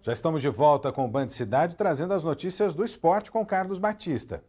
Já estamos de volta com o Band Cidade, trazendo as notícias do esporte com Carlos Batista.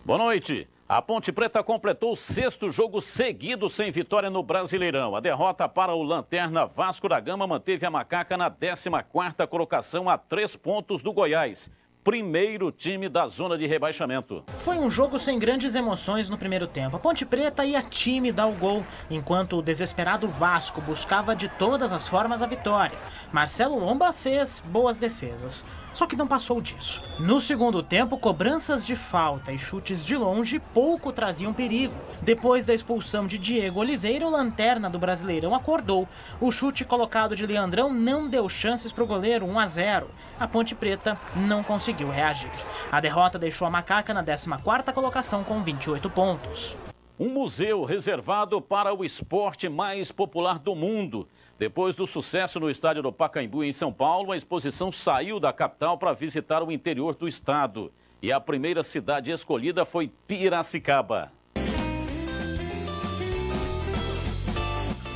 Boa noite. A Ponte Preta completou o 6º jogo seguido sem vitória no Brasileirão. A derrota para o Lanterna Vasco da Gama manteve a Macaca na 14ª colocação a 3 pontos do Goiás. Primeiro time da zona de rebaixamento. Foi um jogo sem grandes emoções no primeiro tempo. A Ponte Preta ia time dar o gol, enquanto o desesperado Vasco buscava de todas as formas a vitória. Marcelo Lomba fez boas defesas, só que não passou disso. No segundo tempo, cobranças de falta e chutes de longe pouco traziam perigo. Depois da expulsão de Diego Oliveira, o Lanterna do Brasileirão acordou. O chute colocado de Leandrão não deu chances para o goleiro, 1-0. A Ponte Preta não conseguiu reagir. A derrota deixou a Macaca na 14ª colocação com 28 pontos. Um museu reservado para o esporte mais popular do mundo. Depois do sucesso no estádio do Pacaembu, em São Paulo, a exposição saiu da capital para visitar o interior do estado. E a primeira cidade escolhida foi Piracicaba.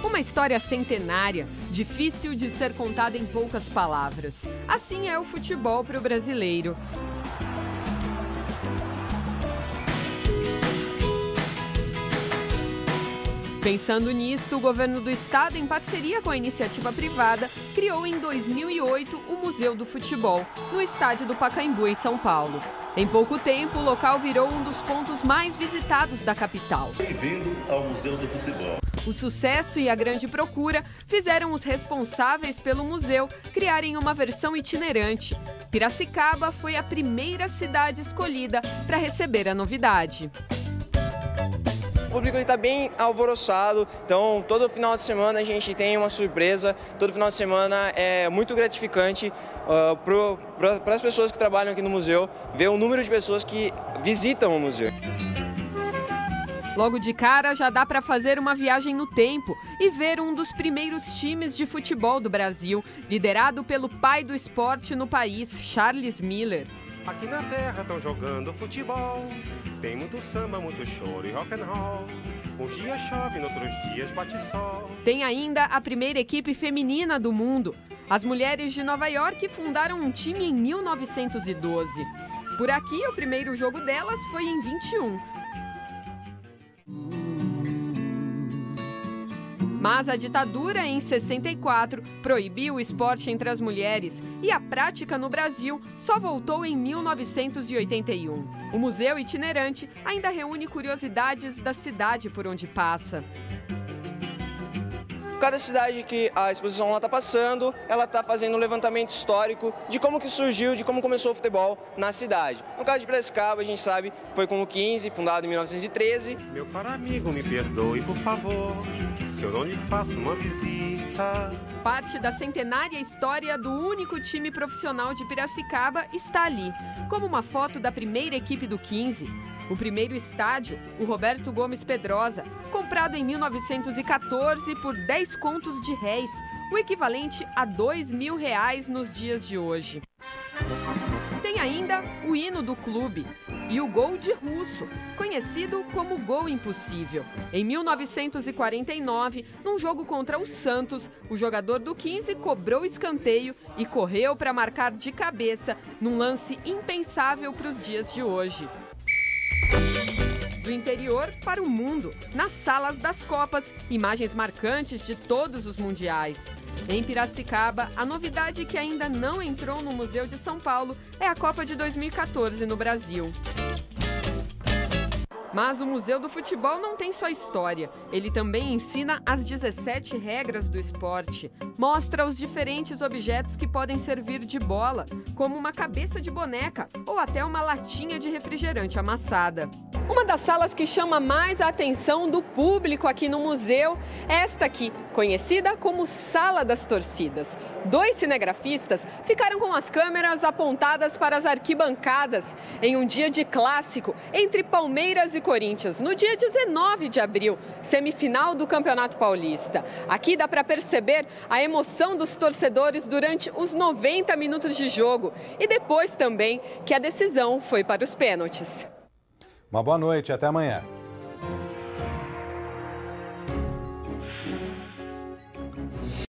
Uma história centenária, difícil de ser contada em poucas palavras. Assim é o futebol para o brasileiro. Pensando nisto, o governo do estado, em parceria com a iniciativa privada, criou em 2008 o Museu do Futebol, no estádio do Pacaembu, em São Paulo. Em pouco tempo, o local virou um dos pontos mais visitados da capital. Bem-vindo ao Museu do Futebol. O sucesso e a grande procura fizeram os responsáveis pelo museu criarem uma versão itinerante. Piracicaba foi a primeira cidade escolhida para receber a novidade. O público está bem alvoroçado, então todo final de semana a gente tem uma surpresa, todo final de semana é muito gratificante para as pessoas que trabalham aqui no museu, ver o número de pessoas que visitam o museu. Logo de cara já dá para fazer uma viagem no tempo e ver um dos primeiros times de futebol do Brasil, liderado pelo pai do esporte no país, Charles Miller. Aqui na terra estão jogando futebol, tem muito samba, muito choro e rock and roll. Uns dias chove, noutros dias bate sol. Tem ainda a primeira equipe feminina do mundo. As mulheres de Nova York fundaram um time em 1912. Por aqui, o primeiro jogo delas foi em 21. Mas a ditadura, em 64, proibiu o esporte entre as mulheres e a prática no Brasil só voltou em 1981. O museu itinerante ainda reúne curiosidades da cidade por onde passa. Cada cidade que a exposição está passando, ela está fazendo um levantamento histórico de como que surgiu, de como começou o futebol na cidade. No caso de Piracicaba, a gente sabe, foi com o 15, fundado em 1913. Meu caro amigo, me perdoe, por favor, se eu não lhe faço uma visita. Parte da centenária história do único time profissional de Piracicaba está ali, como uma foto da primeira equipe do 15. O primeiro estádio, o Roberto Gomes Pedrosa, comprado em 1914 por 10 contos de réis, o equivalente a R$2.000 nos dias de hoje. Tem ainda o hino do clube e o gol de Russo, conhecido como gol impossível. Em 1949, num jogo contra o Santos, o jogador do 15 cobrou escanteio e correu para marcar de cabeça num lance impensável para os dias de hoje. Do interior para o mundo, nas salas das Copas, imagens marcantes de todos os mundiais. Em Piracicaba, a novidade que ainda não entrou no Museu de São Paulo é a Copa de 2014 no Brasil. Mas o Museu do Futebol não tem só história. Ele também ensina as 17 regras do esporte. Mostra os diferentes objetos que podem servir de bola, como uma cabeça de boneca ou até uma latinha de refrigerante amassada. Uma das salas que chama mais a atenção do público aqui no museu é esta aqui, conhecida como Sala das Torcidas. 2 cinegrafistas ficaram com as câmeras apontadas para as arquibancadas em um dia de clássico entre Palmeiras e Corinthians, no dia 19 de abril, semifinal do Campeonato Paulista. Aqui dá para perceber a emoção dos torcedores durante os 90 minutos de jogo e depois também que a decisão foi para os pênaltis. Uma boa noite, até amanhã.